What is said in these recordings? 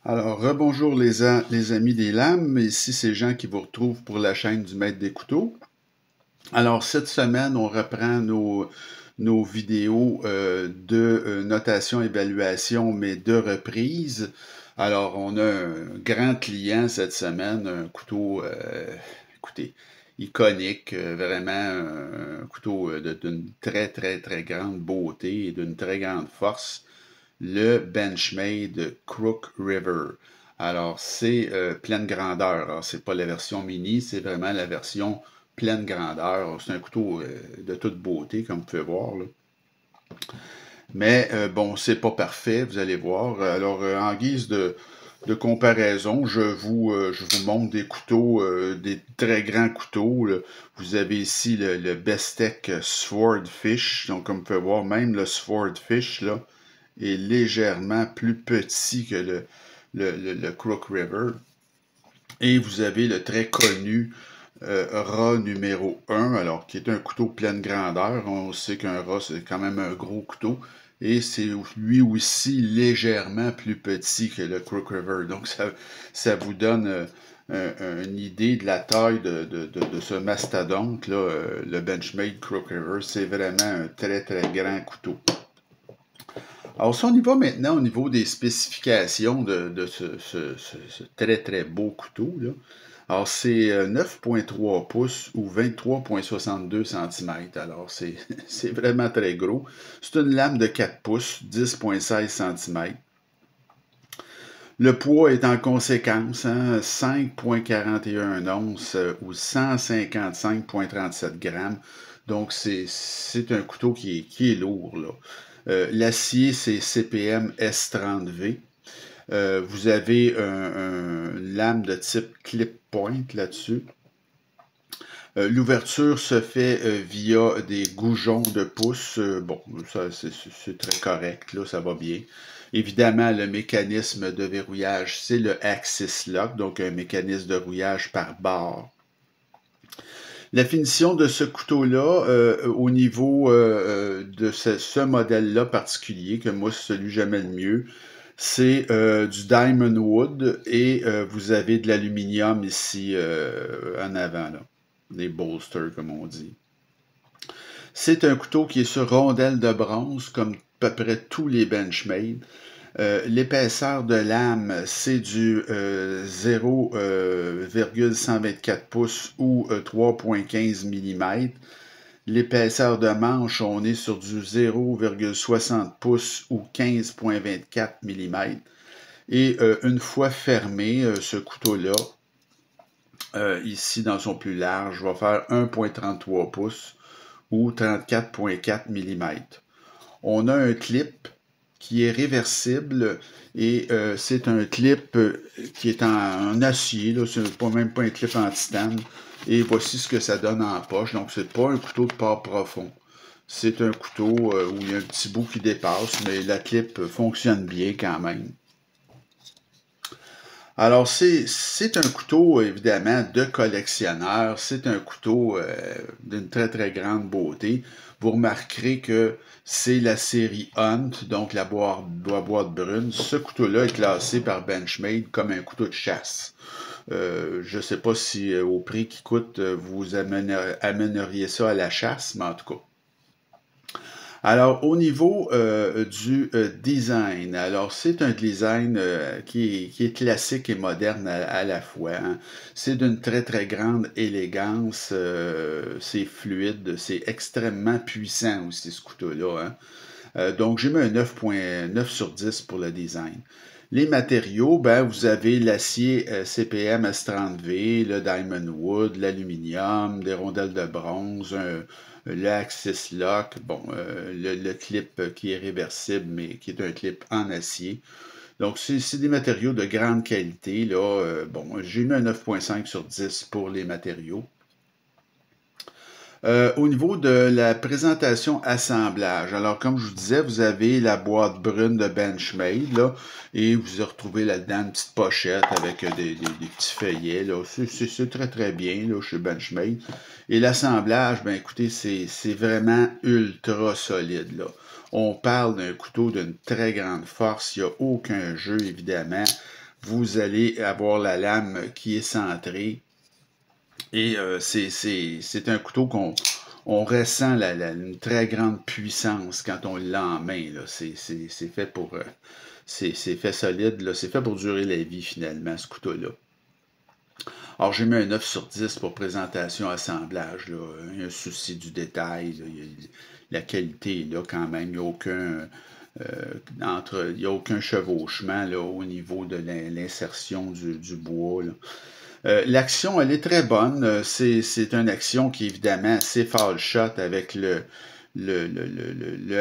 Alors, rebonjour les amis des lames, ici c'est Jean qui vous retrouve pour la chaîne du Maître des couteaux. Alors, cette semaine, on reprend nos vidéos de notation évaluation, mais de reprise. Alors, on a un grand client cette semaine, un couteau, écoutez, iconique, vraiment un couteau d'une très grande beauté et d'une très grande force, le Benchmade Crook River. Alors, c'est pleine grandeur. Alors, c'est pas la version mini, c'est vraiment la version pleine grandeur. C'est un couteau de toute beauté, comme vous pouvez voir, là. Mais bon, c'est pas parfait, vous allez voir. Alors, en guise de comparaison, je vous montre des couteaux, des très grands couteaux, là. Vous avez ici le Bestech Swordfish. Donc, comme vous pouvez voir, même le Swordfish, là, est légèrement plus petit que le Crook River. Et vous avez le très connu rat numéro 1, alors qui est un couteau pleine grandeur. On sait qu'un rat, c'est quand même un gros couteau. Et c'est lui aussi légèrement plus petit que le Crook River. Donc ça vous donne une idée de la taille de ce mastodonte, là, le Benchmade Crook River. C'est vraiment un très grand couteau. Alors, si on y va maintenant au niveau des spécifications de ce très beau couteau, là. Alors, c'est 9,3 pouces ou 23,62 cm. Alors, c'est vraiment très gros. C'est une lame de 4 pouces, 10,16 cm. Le poids est en conséquence, hein, 5,41 onces ou 155,37 grammes. Donc, c'est un couteau qui est lourd, là. L'acier, c'est CPM S30V. Vous avez une lame de type clip point là-dessus. L'ouverture se fait via des goujons de pouce. Bon, ça c'est très correct, là, ça va bien. Évidemment, le mécanisme de verrouillage, c'est le Axis Lock, donc un mécanisme de rouillage par barre. La finition de ce couteau-là, au niveau de ce modèle-là particulier, que moi, c'est celui que j'aime le mieux, c'est du Diamond Wood et vous avez de l'aluminium ici en avant, là. Des bolsters, comme on dit. C'est un couteau qui est sur rondelle de bronze, comme à peu près tous les Benchmade. L'épaisseur de lame, c'est du 0,124 pouces ou 3,15 mm. L'épaisseur de manche, on est sur du 0,60 pouces ou 15,24 mm. Et une fois fermé, ce couteau-là, ici dans son plus large, va faire 1,33 pouces ou 34,4 mm. On a un clip qui est réversible et c'est un clip qui est en acier, là, c'est même pas un clip en titane. Et voici ce que ça donne en poche. Donc, c'est pas un couteau de port profond. C'est un couteau où il y a un petit bout qui dépasse, mais la clip fonctionne bien quand même. Alors, c'est un couteau, évidemment, de collectionneur. C'est un couteau d'une très grande beauté. Vous remarquerez que c'est la série Hunt, donc la boîte brune. Ce couteau-là est classé par Benchmade comme un couteau de chasse. Je ne sais pas si au prix qui coûte, vous amèneriez ça à la chasse, mais en tout cas. Alors, au niveau du design, alors c'est un design qui est classique et moderne à la fois, hein. C'est d'une très grande élégance, c'est fluide, c'est extrêmement puissant aussi ce couteau-là, hein. Donc, j'ai mis un 9,9 sur 10 pour le design. Les matériaux, ben, vous avez l'acier CPM S30V, le Diamond Wood, l'aluminium, des rondelles de bronze, le Axis Lock, bon, le clip qui est réversible, mais qui est un clip en acier. Donc, c'est des matériaux de grande qualité, là. Bon, j'ai mis un 9,5 sur 10 pour les matériaux. Au niveau de la présentation assemblage, alors comme je vous disais, vous avez la boîte brune de Benchmade, là, et vous retrouvez là-dedans une petite pochette avec des petits feuillets, là. C'est très bien, là, chez Benchmade. Et l'assemblage, ben écoutez, c'est vraiment ultra solide, là. On parle d'un couteau d'une très grande force, il n'y a aucun jeu, évidemment. vous allez avoir la lame qui est centrée. Et c'est un couteau on ressent une très grande puissance quand on l'a en main. C'est fait pour... c'est fait solide, là. C'est fait pour durer la vie, finalement, ce couteau-là. Alors, j'ai mis un 9 sur 10 pour présentation, assemblage, là. Il y a un souci du détail, là. La qualité est là quand même. Il n'y a aucun... il n'y a aucun chevauchement là, au niveau de l'insertion du bois. Là. L'action, elle est très bonne. C'est une action qui est évidemment assez fall shot avec le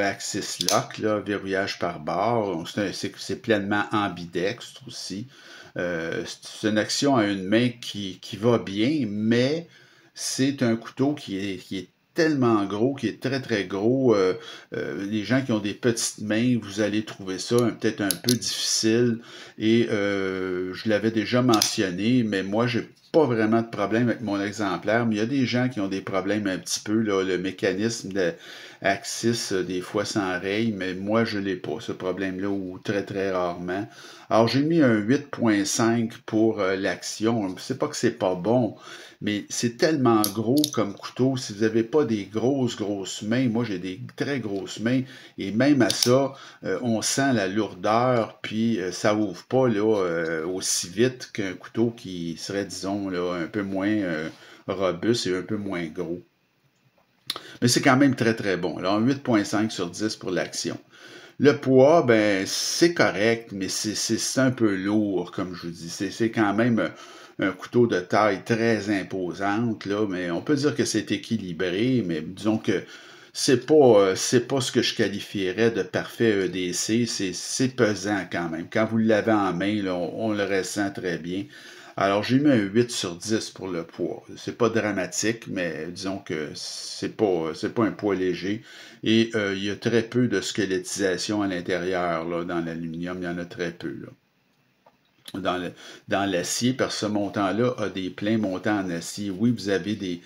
Axis Lock, là, verrouillage par barre. C'est pleinement ambidextre aussi. C'est une action à une main qui va bien, mais c'est un couteau qui est tellement gros, qui est très très gros. Les gens qui ont des petites mains, vous allez trouver ça peut-être un peu difficile. Et je l'avais déjà mentionné, mais moi, j'ai pas vraiment de problème avec mon exemplaire, mais il y a des gens qui ont des problèmes un petit peu, là, le mécanisme de Axis, des fois s'enraye, mais moi, je l'ai pas, ce problème-là, ou très, très rarement. Alors, j'ai mis un 8.5 pour l'action. C'est pas que c'est pas bon, mais c'est tellement gros comme couteau. Si vous n'avez pas des grosses mains, moi, j'ai des très grosses mains, et même à ça, on sent la lourdeur, puis ça ouvre pas là, aussi vite qu'un couteau qui serait, disons, là, un peu moins robuste et un peu moins gros. Mais c'est quand même très très bon. Alors 8.5 sur 10 pour l'action. Le poids, ben c'est correct, mais c'est un peu lourd, comme je vous dis. C'est quand même un couteau de taille très imposante, là, mais on peut dire que c'est équilibré, mais disons que c'est pas ce que je qualifierais de parfait EDC, c'est pesant quand même. Quand vous l'avez en main, là, on le ressent très bien. Alors, j'ai mis un 8 sur 10 pour le poids. C'est pas dramatique, mais disons que c'est pas un poids léger. Et il y a très peu de squelettisation à l'intérieur, là, dans l'aluminium. Il y en a très peu, là. Dans l'acier, parce que ce montant-là a des pleins montants en acier. Oui, vous avez des,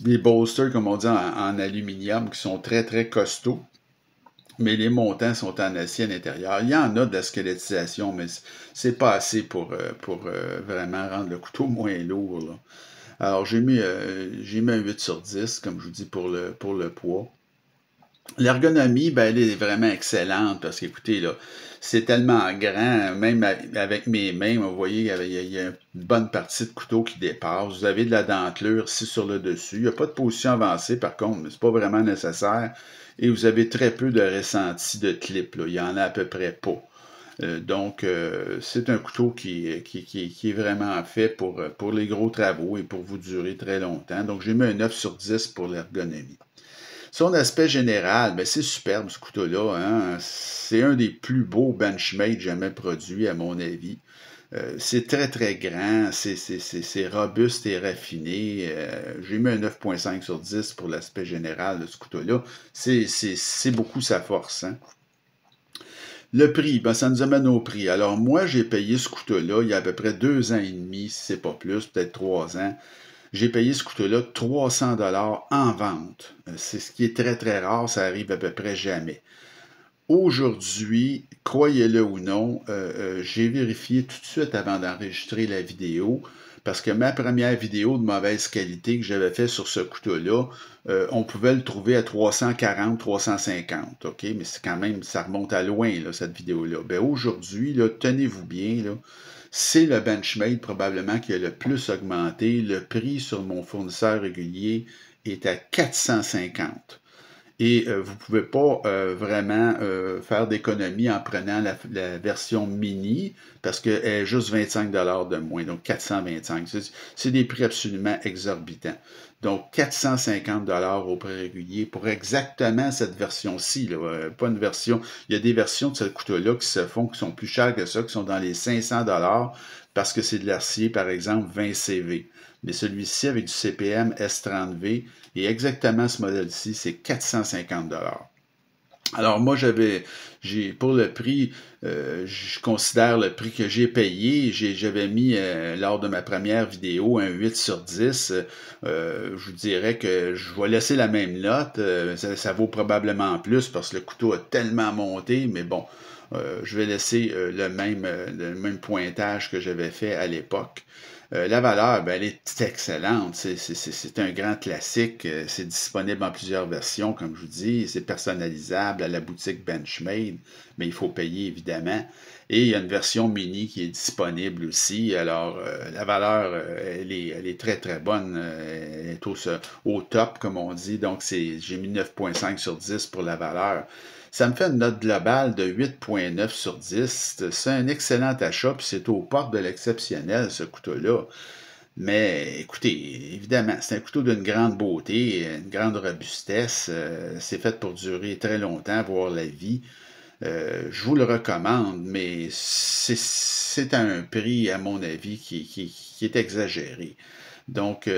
des bolsters, comme on dit, en aluminium, qui sont très, très costauds. Mais les montants sont en acier à l'intérieur. Il y en a de la squelettisation, mais c'est pas assez pour vraiment rendre le couteau moins lourd, là. Alors, j'ai mis un 8 sur 10, comme je vous dis, pour le poids. L'ergonomie, ben, elle est vraiment excellente parce qu'écoutez, là, c'est tellement grand, même avec mes mains, vous voyez, il y a une bonne partie de couteau qui dépasse. Vous avez de la dentelure ici sur le dessus. Il n'y a pas de position avancée, par contre, mais c'est pas vraiment nécessaire. Et vous avez très peu de ressenti de clip, là. Il y en a à peu près pas. Donc, c'est un couteau qui est vraiment fait pour les gros travaux et pour vous durer très longtemps. Donc, j'ai mis un 9 sur 10 pour l'ergonomie. Son aspect général, ben c'est superbe ce couteau-là. Hein? C'est un des plus beaux Benchmade jamais produits, à mon avis. C'est très très grand, c'est robuste et raffiné. J'ai mis un 9.5 sur 10 pour l'aspect général de ce couteau-là. C'est beaucoup sa force. Hein? Le prix, ben ça nous amène au prix. Alors moi, j'ai payé ce couteau-là il y a à peu près 2 ans et demi, si c'est pas plus, peut-être 3 ans. J'ai payé ce couteau-là 300$ en vente. C'est ce qui est très très rare, ça arrive à peu près jamais. Aujourd'hui, croyez-le ou non, j'ai vérifié tout de suite avant d'enregistrer la vidéo, parce que ma première vidéo de mauvaise qualité que j'avais fait sur ce couteau-là, on pouvait le trouver à 340, 350, OK? Mais c'est quand même, ça remonte à loin, là, cette vidéo-là. Ben aujourd'hui, là, tenez-vous bien, là, c'est le Benchmade probablement qui a le plus augmenté. Le prix sur mon fournisseur régulier est à 450. Et vous ne pouvez pas vraiment faire d'économie en prenant la version mini parce qu'elle est juste 25$ de moins, donc 425. C'est des prix absolument exorbitants. Donc 450$ au prix régulier pour exactement cette version-ci. Pas une version. Il y a des versions de ce couteau-là qui se font, qui sont plus chères que ça, qui sont dans les 500$ parce que c'est de l'acier, par exemple, 20CV. Mais celui-ci, avec du CPM S30V, et exactement ce modèle-ci, c'est 450$. Alors moi, pour le prix, je considère le prix que j'ai payé, j'avais mis lors de ma première vidéo un 8 sur 10. Je vous dirais que je vais laisser la même note. Ça vaut probablement plus parce que le couteau a tellement monté, mais bon, je vais laisser le même pointage que j'avais fait à l'époque. La valeur, ben, elle est excellente. C'est un grand classique. C'est disponible en plusieurs versions, comme je vous dis. C'est personnalisable à la boutique Benchmade, mais il faut payer évidemment. Et il y a une version mini qui est disponible aussi. Alors, la valeur, elle est très, très bonne. Elle est au top, comme on dit. Donc, j'ai mis 9,5 sur 10 pour la valeur. Ça me fait une note globale de 8,9 sur 10. C'est un excellent achat, puis c'est aux portes de l'exceptionnel, ce couteau-là. Mais écoutez, évidemment, c'est un couteau d'une grande beauté, une grande robustesse. C'est fait pour durer très longtemps, voire la vie. Je vous le recommande, mais c'est à un prix, à mon avis, qui est exagéré. Donc,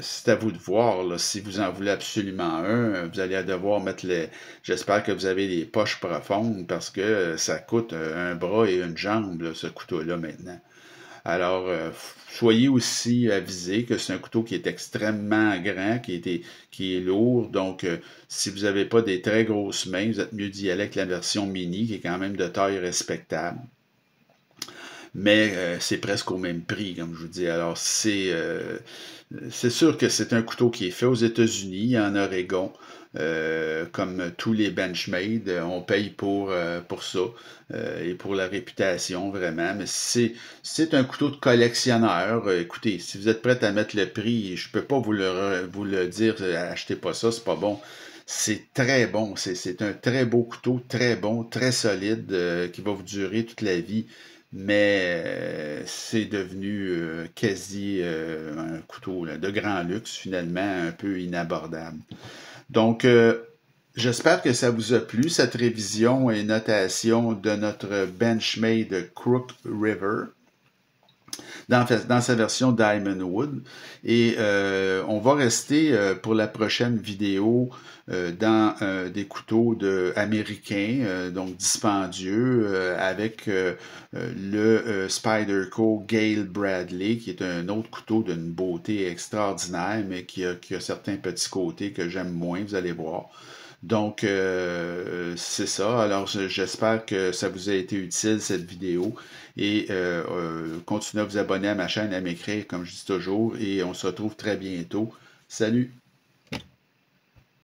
c'est à vous de voir, là, si vous en voulez absolument un, vous allez devoir mettre les... J'espère que vous avez les poches profondes parce que ça coûte un bras et une jambe, là, ce couteau-là, maintenant. Alors, soyez aussi avisés que c'est un couteau qui est extrêmement grand, qui est lourd. Donc, si vous n'avez pas des très grosses mains, vous êtes mieux d'y aller avec la version mini, qui est quand même de taille respectable. Mais c'est presque au même prix, comme je vous dis. Alors, c'est sûr que c'est un couteau qui est fait aux États-Unis, en Oregon. Comme tous les Benchmade, on paye pour ça et pour la réputation, vraiment. Mais c'est un couteau de collectionneur. Écoutez, si vous êtes prêt à mettre le prix, je peux pas vous le dire, achetez pas ça, c'est pas bon. C'est très bon. C'est un très beau couteau, très bon, très solide, qui va vous durer toute la vie. Mais c'est devenu quasi un couteau là, de grand luxe, finalement, un peu inabordable. Donc, j'espère que ça vous a plu, cette révision et notation de notre Benchmade Crook River dans sa version Diamond Wood. Et on va rester pour la prochaine vidéo dans des couteaux américains, donc dispendieux, avec le Spyderco Gale Bradley, qui est un autre couteau d'une beauté extraordinaire, mais qui a certains petits côtés que j'aime moins, vous allez voir. Donc, c'est ça. Alors, j'espère que ça vous a été utile, cette vidéo. Et continuez à vous abonner à ma chaîne, à m'écrire, comme je dis toujours. Et on se retrouve très bientôt. Salut!